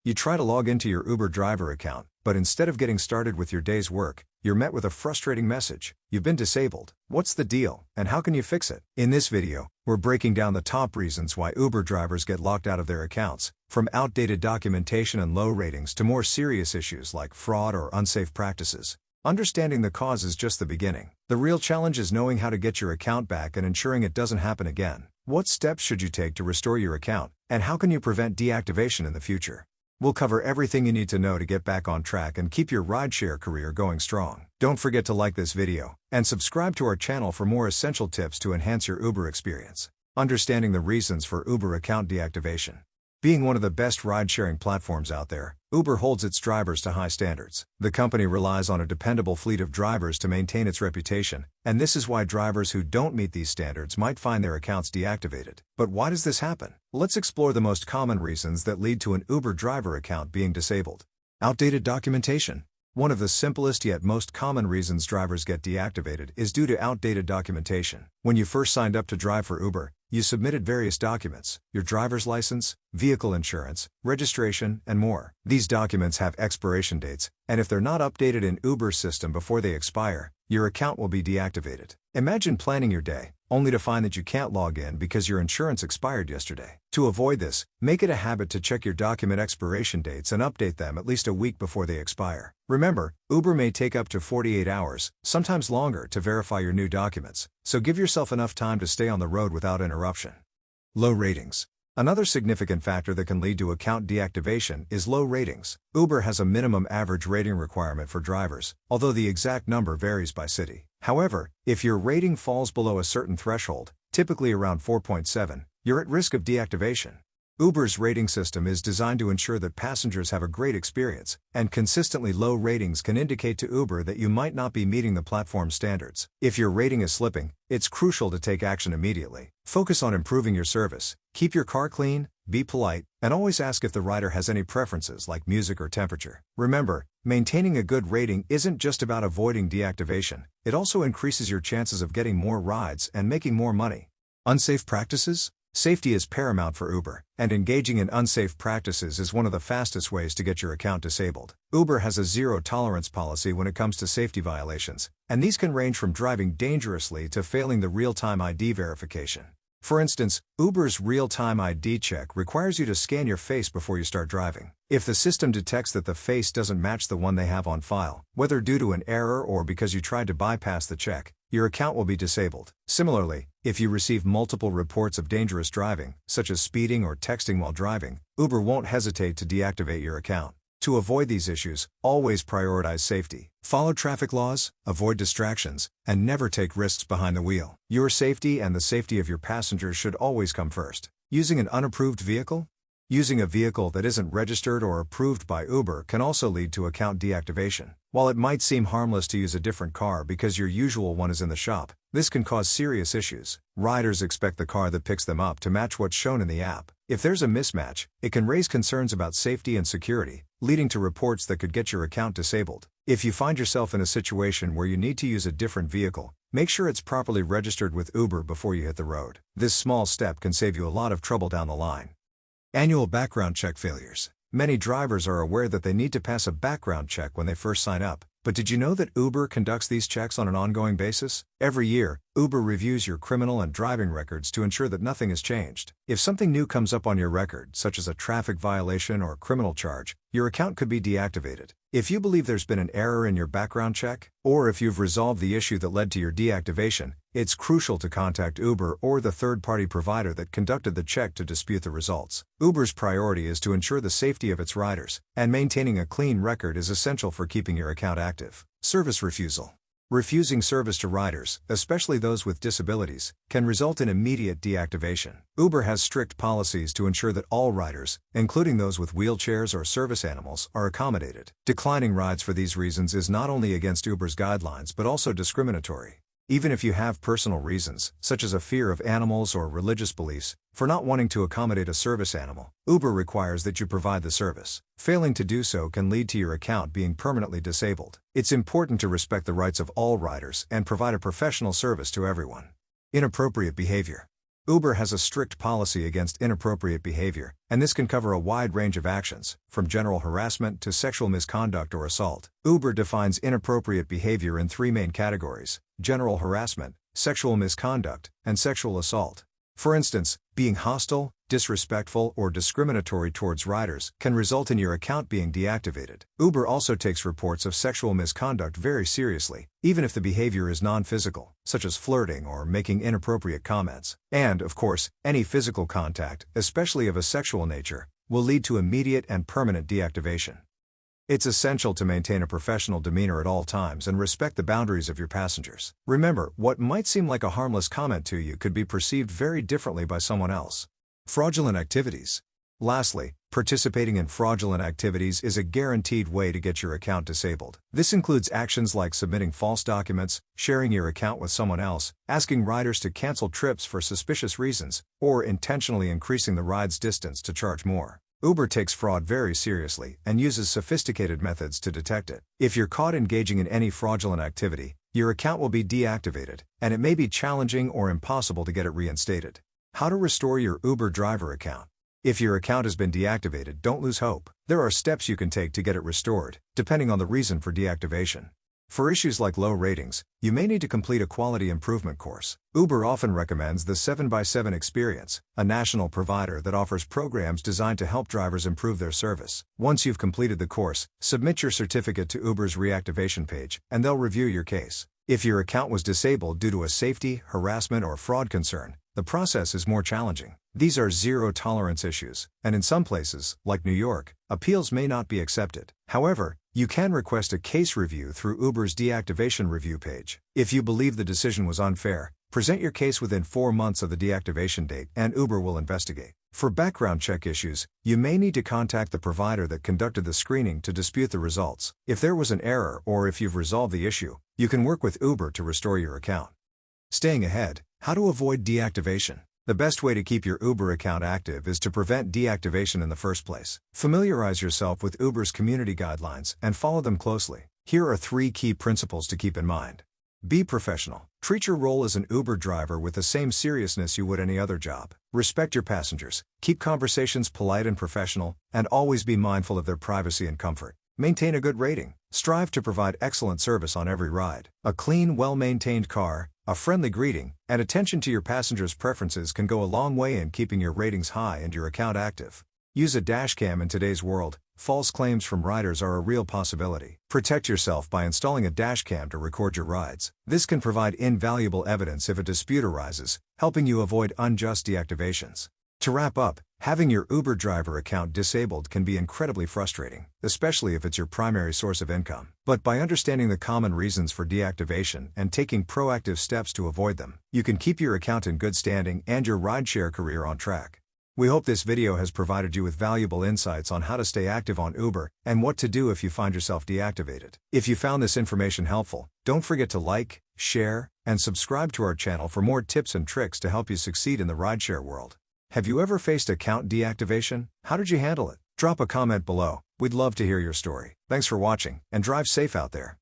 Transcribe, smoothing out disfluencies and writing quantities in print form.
You try to log into your Uber driver account, but instead of getting started with your day's work, you're met with a frustrating message: you've been disabled. What's the deal, and how can you fix it? In this video, we're breaking down the top reasons why Uber drivers get locked out of their accounts, from outdated documentation and low ratings to more serious issues like fraud or unsafe practices. Understanding the cause is just the beginning. The real challenge is knowing how to get your account back and ensuring it doesn't happen again. What steps should you take to restore your account, and how can you prevent deactivation in the future? We'll cover everything you need to know to get back on track and keep your rideshare career going strong. Don't forget to like this video and subscribe to our channel for more essential tips to enhance your Uber experience. Understanding the reasons for Uber account deactivation. Being one of the best ride-sharing platforms out there, Uber holds its drivers to high standards. The company relies on a dependable fleet of drivers to maintain its reputation, and this is why drivers who don't meet these standards might find their accounts deactivated. But why does this happen? Let's explore the most common reasons that lead to an Uber driver account being disabled. Outdated documentation. One of the simplest yet most common reasons drivers get deactivated is due to outdated documentation. When you first signed up to drive for Uber, you submitted various documents: your driver's license, vehicle insurance, registration, and more. These documents have expiration dates, and if they're not updated in Uber's system before they expire, your account will be deactivated. Imagine planning your day, only to find that you can't log in because your insurance expired yesterday. To avoid this, make it a habit to check your document expiration dates and update them at least a week before they expire. Remember, Uber may take up to 48 hours, sometimes longer, to verify your new documents, so give yourself enough time to stay on the road without interruption. Low ratings. Another significant factor that can lead to account deactivation is low ratings. Uber has a minimum average rating requirement for drivers, although the exact number varies by city. However, if your rating falls below a certain threshold, typically around 4.7, you're at risk of deactivation. Uber's rating system is designed to ensure that passengers have a great experience, and consistently low ratings can indicate to Uber that you might not be meeting the platform's standards. If your rating is slipping, it's crucial to take action immediately. Focus on improving your service, keep your car clean, be polite, and always ask if the rider has any preferences like music or temperature. Remember, maintaining a good rating isn't just about avoiding deactivation, it also increases your chances of getting more rides and making more money. Unsafe practices? Safety is paramount for Uber, and engaging in unsafe practices is one of the fastest ways to get your account disabled. Uber has a zero-tolerance policy when it comes to safety violations, and these can range from driving dangerously to failing the real-time ID verification. For instance, Uber's real-time ID check requires you to scan your face before you start driving. If the system detects that the face doesn't match the one they have on file, whether due to an error or because you tried to bypass the check, your account will be disabled. Similarly, if you receive multiple reports of dangerous driving, such as speeding or texting while driving, Uber won't hesitate to deactivate your account. To avoid these issues, always prioritize safety. Follow traffic laws, avoid distractions, and never take risks behind the wheel. Your safety and the safety of your passengers should always come first. Using an unapproved vehicle? Using a vehicle that isn't registered or approved by Uber can also lead to account deactivation. While it might seem harmless to use a different car because your usual one is in the shop, this can cause serious issues. Riders expect the car that picks them up to match what's shown in the app. If there's a mismatch, it can raise concerns about safety and security, leading to reports that could get your account disabled. If you find yourself in a situation where you need to use a different vehicle, make sure it's properly registered with Uber before you hit the road. This small step can save you a lot of trouble down the line. Annual background check failures. Many drivers are aware that they need to pass a background check when they first sign up, but did you know that Uber conducts these checks on an ongoing basis? Every year, Uber reviews your criminal and driving records to ensure that nothing has changed. If something new comes up on your record, such as a traffic violation or criminal charge, your account could be deactivated. If you believe there's been an error in your background check, or if you've resolved the issue that led to your deactivation, it's crucial to contact Uber or the third-party provider that conducted the check to dispute the results. Uber's priority is to ensure the safety of its riders, and maintaining a clean record is essential for keeping your account active. Service refusal. Refusing service to riders, especially those with disabilities, can result in immediate deactivation. Uber has strict policies to ensure that all riders, including those with wheelchairs or service animals, are accommodated. Declining rides for these reasons is not only against Uber's guidelines but also discriminatory. Even if you have personal reasons, such as a fear of animals or religious beliefs, for not wanting to accommodate a service animal, Uber requires that you provide the service. Failing to do so can lead to your account being permanently disabled. It's important to respect the rights of all riders and provide a professional service to everyone. Inappropriate behavior. Uber has a strict policy against inappropriate behavior, and this can cover a wide range of actions, from general harassment to sexual misconduct or assault. Uber defines inappropriate behavior in three main categories: general harassment, sexual misconduct, and sexual assault. For instance, being hostile, disrespectful, or discriminatory towards riders can result in your account being deactivated. Uber also takes reports of sexual misconduct very seriously, even if the behavior is non-physical, such as flirting or making inappropriate comments. And, of course, any physical contact, especially of a sexual nature, will lead to immediate and permanent deactivation. It's essential to maintain a professional demeanor at all times and respect the boundaries of your passengers. Remember, what might seem like a harmless comment to you could be perceived very differently by someone else. Fraudulent activities. Lastly, participating in fraudulent activities is a guaranteed way to get your account disabled. This includes actions like submitting false documents, sharing your account with someone else, asking riders to cancel trips for suspicious reasons, or intentionally increasing the ride's distance to charge more. Uber takes fraud very seriously and uses sophisticated methods to detect it. If you're caught engaging in any fraudulent activity, your account will be deactivated, and it may be challenging or impossible to get it reinstated. How to restore your Uber driver account. If your account has been deactivated, don't lose hope. There are steps you can take to get it restored, depending on the reason for deactivation. For issues like low ratings, you may need to complete a quality improvement course. Uber often recommends the 7x7 Experience, a national provider that offers programs designed to help drivers improve their service. Once you've completed the course, submit your certificate to Uber's reactivation page, and they'll review your case. If your account was disabled due to a safety, harassment, or fraud concern, the process is more challenging. These are zero-tolerance issues, and in some places, like New York, appeals may not be accepted. However, you can request a case review through Uber's deactivation review page. If you believe the decision was unfair, present your case within 4 months of the deactivation date, and Uber will investigate. For background check issues, you may need to contact the provider that conducted the screening to dispute the results. If there was an error or if you've resolved the issue, you can work with Uber to restore your account. Staying ahead. How to avoid deactivation. The best way to keep your Uber account active is to prevent deactivation in the first place. Familiarize yourself with Uber's community guidelines and follow them closely. Here are 3 key principles to keep in mind. Be professional. Treat your role as an Uber driver with the same seriousness you would any other job. Respect your passengers, keep conversations polite and professional, and always be mindful of their privacy and comfort. Maintain a good rating. Strive to provide excellent service on every ride. A clean, well-maintained car, a friendly greeting, and attention to your passengers' preferences can go a long way in keeping your ratings high and your account active. Use a dashcam in today's world. False claims from riders are a real possibility. Protect yourself by installing a dashcam to record your rides. This can provide invaluable evidence if a dispute arises, helping you avoid unjust deactivations. To wrap up, having your Uber driver account disabled can be incredibly frustrating, especially if it's your primary source of income. But by understanding the common reasons for deactivation and taking proactive steps to avoid them, you can keep your account in good standing and your rideshare career on track. We hope this video has provided you with valuable insights on how to stay active on Uber and what to do if you find yourself deactivated. If you found this information helpful, don't forget to like, share, and subscribe to our channel for more tips and tricks to help you succeed in the rideshare world. Have you ever faced account deactivation? How did you handle it? Drop a comment below. We'd love to hear your story. Thanks for watching, and drive safe out there.